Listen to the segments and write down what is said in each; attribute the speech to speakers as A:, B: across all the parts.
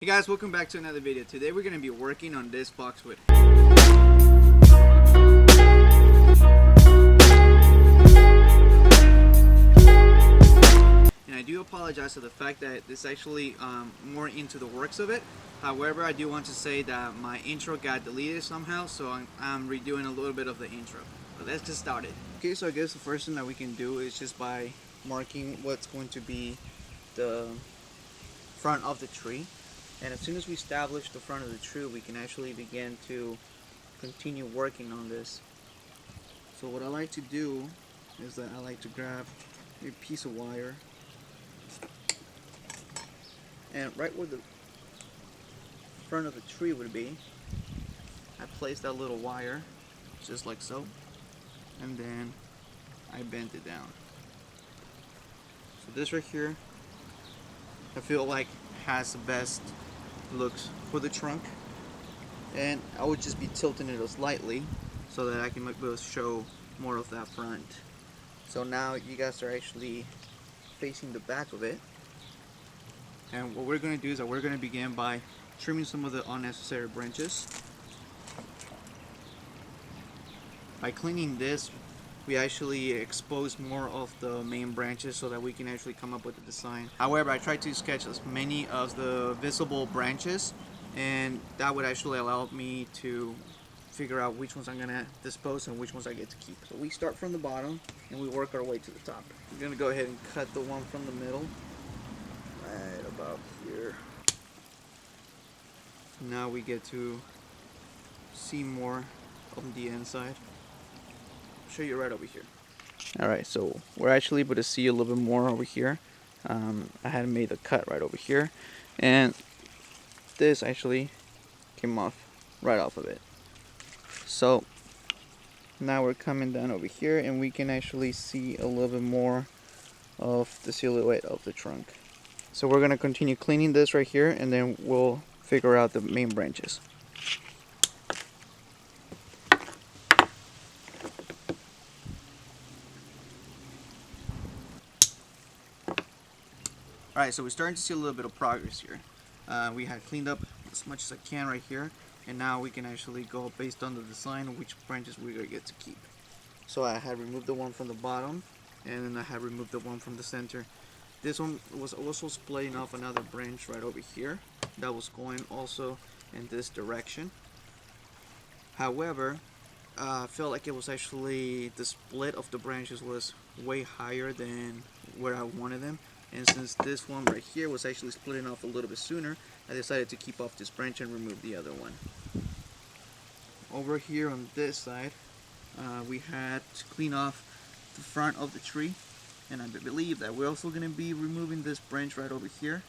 A: Hey guys, welcome back to another video. Today we're going to be working on this boxwood. And I do apologize for the fact that this is actually more into the works of it. However, I do want to say that my intro got deleted somehow, so I'm redoing a little bit of the intro. But let's get started. Okay, so I guess the first thing that we can do is just by marking what's going to be the front of the tree. And as soon as we establish the front of the tree, we can actually begin to continue working on this. So what I like to do is that I like to grab a piece of wire, and right where the front of the tree would be, I place that little wire just like so, and then I bend it down. So this right here, I feel like has the best looks for the trunk, and I would just be tilting it slightly so that I can be able to show more of that front. So now you guys are actually facing the back of it, and what we're going to do is that we're going to begin by trimming some of the unnecessary branches. By cleaning this, we actually expose more of the main branches so that we can actually come up with a design. However, I tried to sketch as many of the visible branches, and that would actually allow me to figure out which ones I'm going to dispose and which ones I get to keep. So we start from the bottom and we work our way to the top. We're going to go ahead and cut the one from the middle, right about here. Now we get to see more on the inside. Show you right over here. Alright, so we're actually able to see a little bit more over here. I had made a cut right over here, and this actually came off right off of it. So now we're coming down over here, and we can actually see a little bit more of the silhouette of the trunk. So we're going to continue cleaning this right here, and then we'll figure out the main branches. Alright, so we're starting to see a little bit of progress here. We had cleaned up as much as I can right here, and now we can actually go based on the design of which branches we're going to get to keep. So I had removed the one from the bottom, and then I had removed the one from the center. This one was also splitting off another branch right over here that was going also in this direction. However, I felt like it was actually, the split of the branches was way higher than where I wanted them. And since this one right here was actually splitting off a little bit sooner, I decided to keep off this branch and remove the other one. Over here on this side, we had to clean off the front of the tree, and I believe that we're also going to be removing this branch right over here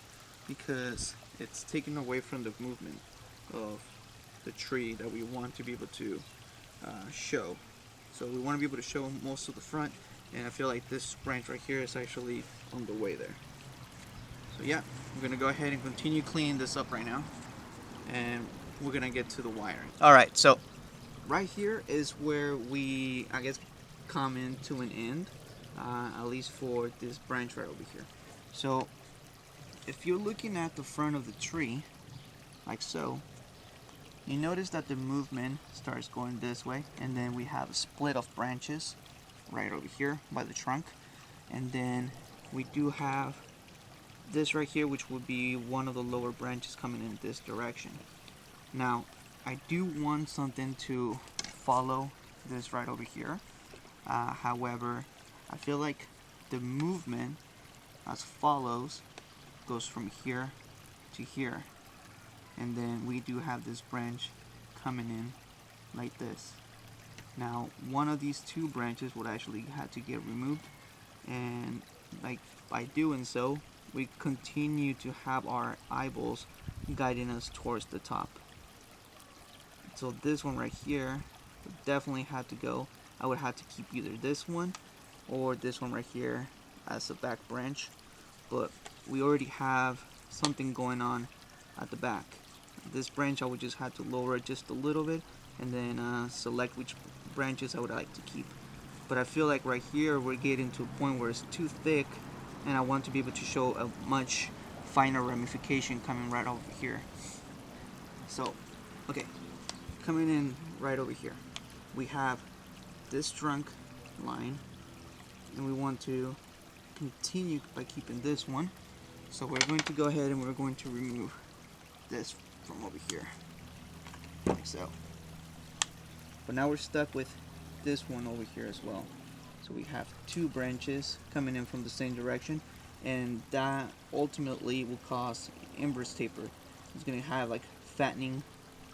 A: because it's taken away from the movement of the tree that we want to be able to show. So we want to be able to show most of the front, and I feel like this branch right here is actually on the way there. So yeah, I'm going to go ahead and continue cleaning this up right now, and we're going to get to the wiring. Alright, so right here is where we, I guess, come into an end, at least for this branch right over here. So if you're looking at the front of the tree, like so, you notice that the movement starts going this way, and then we have a split of branches right over here by the trunk, and then we do have this right here, which would be one of the lower branches coming in this direction. Now I do want something to follow this right over here. However, I feel like the movement as follows goes from here to here, and then we do have this branch coming in like this. Now one of these two branches would actually have to get removed, and like by doing so, we continue to have our eyeballs guiding us towards the top. So this one right here would definitely have to go. I would have to keep either this one or this one right here as a back branch, but we already have something going on at the back. This branch I would just have to lower it just a little bit, and then select which branches I would like to keep. But I feel like right here we're getting to a point where it's too thick, and I want to be able to show a much finer ramification coming right over here. So, okay, coming in right over here, we have this trunk line, and we want to continue by keeping this one. So we're going to go ahead and we're going to remove this from over here, like so. But now we're stuck with this one over here as well. So we have two branches coming in from the same direction, and that ultimately will cause inverse taper. It's going to have like fattening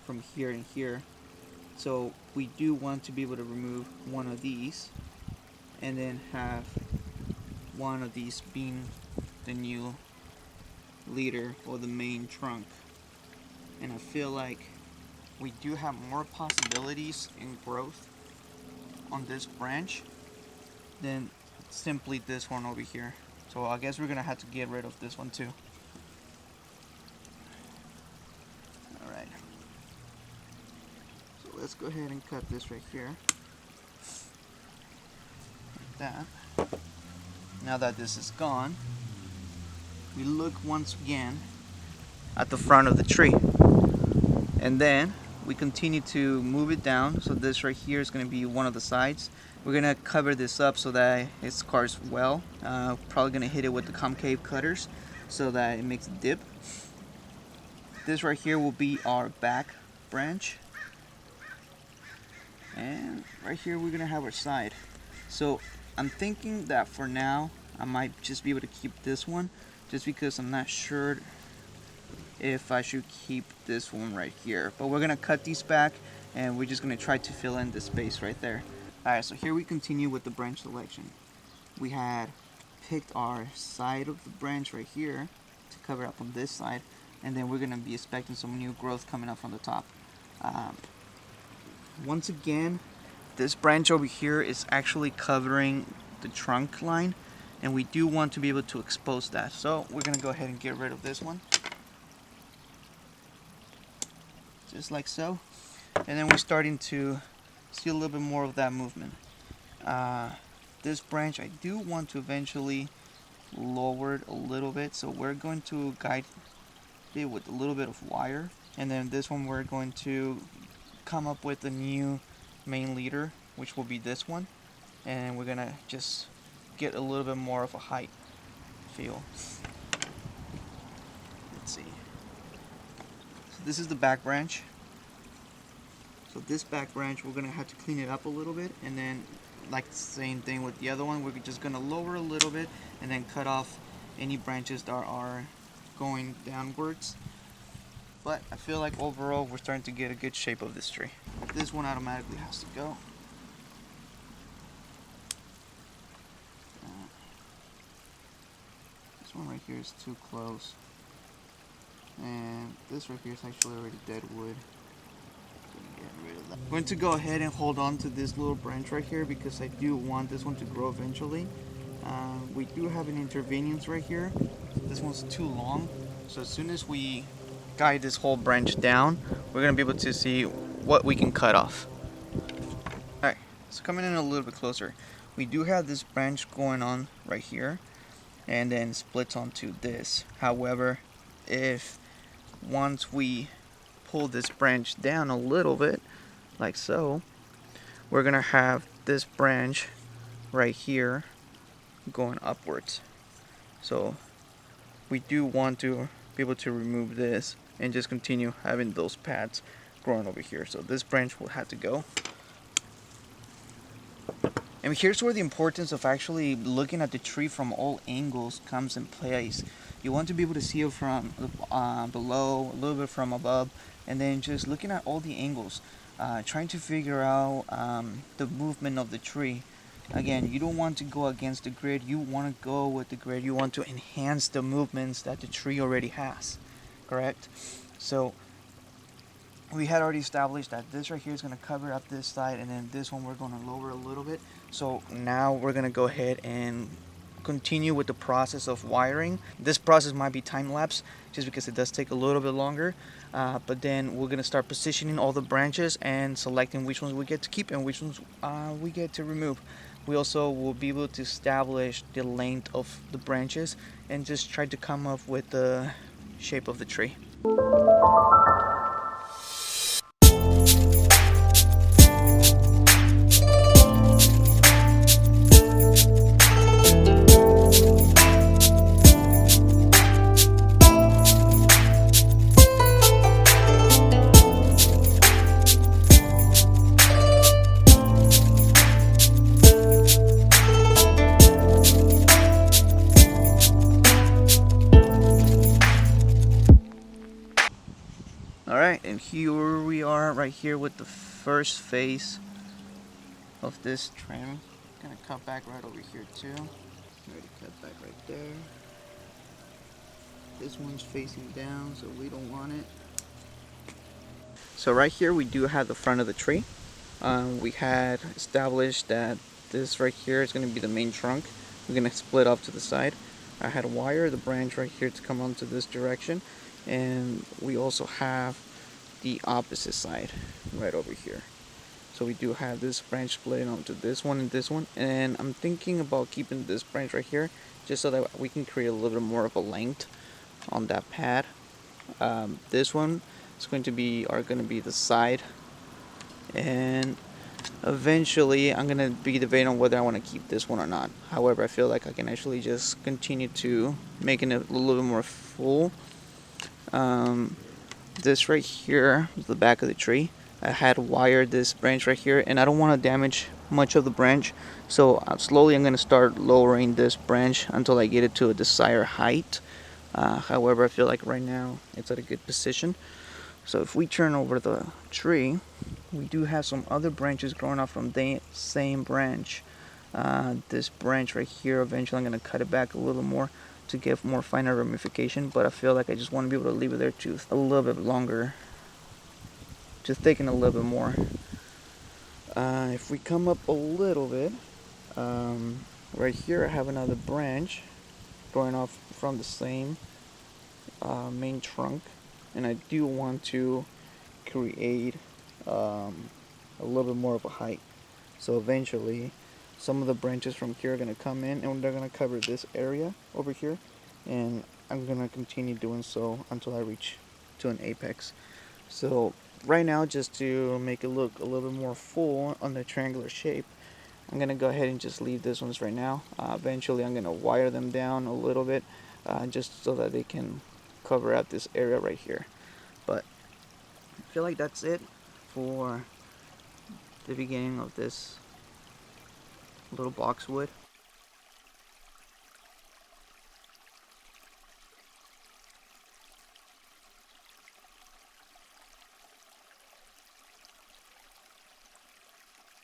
A: from here and here. So we do want to be able to remove one of these and then have one of these being the new leader or the main trunk. And I feel like we do have more possibilities in growth on this branch than simply this one over here. So I guess we're gonna have to get rid of this one too. Alright, so let's go ahead and cut this right here like that. Now that this is gone, we look once again at the front of the tree, and then we continue to move it down. So this right here is going to be one of the sides. We're going to cover this up so that it scars well. Probably going to hit it with the concave cutters so that it makes a dip. This right here will be our back branch, and right here we're going to have our side. So I'm thinking that for now I might just be able to keep this one, just because I'm not sure if I should keep this one right here. But we're gonna cut these back and we're just gonna try to fill in the space right there. Alright, so here we continue with the branch selection. We had picked our side of the branch right here to cover up on this side, and then we're gonna be expecting some new growth coming up from the top. Once again, this branch over here is actually covering the trunk line, and we do want to be able to expose that. So we're gonna go ahead and get rid of this one, just like so. And then we're starting to see a little bit more of that movement. This branch I do want to eventually lower it a little bit, so we're going to guide it with a little bit of wire. And then this one we're going to come up with a new main leader, which will be this one, and we're gonna just get a little bit more of a height feel. Let's see. So this is the back branch. So this back branch, we're gonna have to clean it up a little bit, and then like the same thing with the other one, we're just gonna lower a little bit and then cut off any branches that are going downwards. But I feel like overall we're starting to get a good shape of this tree. This one automatically has to go. This one right here is too close. And this right here is actually already dead wood. I'm going to go ahead and hold on to this little branch right here because I do want this one to grow eventually. We do have an intervenience right here. This one's too long, so as soon as we guide this whole branch down, we're going to be able to see what we can cut off. Alright, so coming in a little bit closer, we do have this branch going on right here, and then splits onto this. However, if once we pull this branch down a little bit, like so, we're gonna have this branch right here going upwards. So we do want to be able to remove this and just continue having those pads growing over here. So this branch will have to go. And here's where the importance of actually looking at the tree from all angles comes in place. You want to be able to see it from below, a little bit from above, and then just looking at all the angles, trying to figure out the movement of the tree. Again, you don't want to go against the grid, you want to go with the grid, you want to enhance the movements that the tree already has, correct? So we had already established that this right here is going to cover up this side, and then this one we're going to lower a little bit. So now we're going to go ahead and continue with the process of wiring. This process might be time-lapse just because it does take a little bit longer, but then we're going to start positioning all the branches and selecting which ones we get to keep and which ones we get to remove. we also will be able to establish the length of the branches and just try to come up with the shape of the tree. Alright, and here we are right here with the first phase of this trim. Gonna cut back right over here too. Already cut back right there. This one's facing down, so we don't want it. So right here we do have the front of the tree. We had established that this right here is going to be the main trunk. We're going to split off to the side. I had wired the branch right here to come onto this direction, and we also have the opposite side right over here. So we do have this branch split onto this one and this one, and I'm thinking about keeping this branch right here just so that we can create a little bit more of a length on that pad. This one is going to be the side, and eventually I'm gonna be debating on whether I want to keep this one or not. However, I feel like I can actually just continue to making it a little bit more full. This right here is the back of the tree. I had wired this branch right here, and I don't want to damage much of the branch, so slowly I'm going to start lowering this branch until I get it to a desired height. However, I feel like right now it's at a good position. So if we turn over the tree, we do have some other branches growing off from the same branch. This branch right here, eventually I'm going to cut it back a little more to give more finer ramification, but I feel like I just want to be able to leave it there to a little bit longer, to thicken a little bit more. If we come up a little bit, right here I have another branch growing off from the same main trunk, and I do want to create a little bit more of a height. So eventually some of the branches from here are going to come in, and they're going to cover this area over here, and I'm going to continue doing so until I reach to an apex. So right now, just to make it look a little bit more full on the triangular shape, I'm going to go ahead and just leave this ones right now. Eventually I'm going to wire them down a little bit, just so that they can cover out this area right here. But I feel like that's it for the beginning of this little boxwood.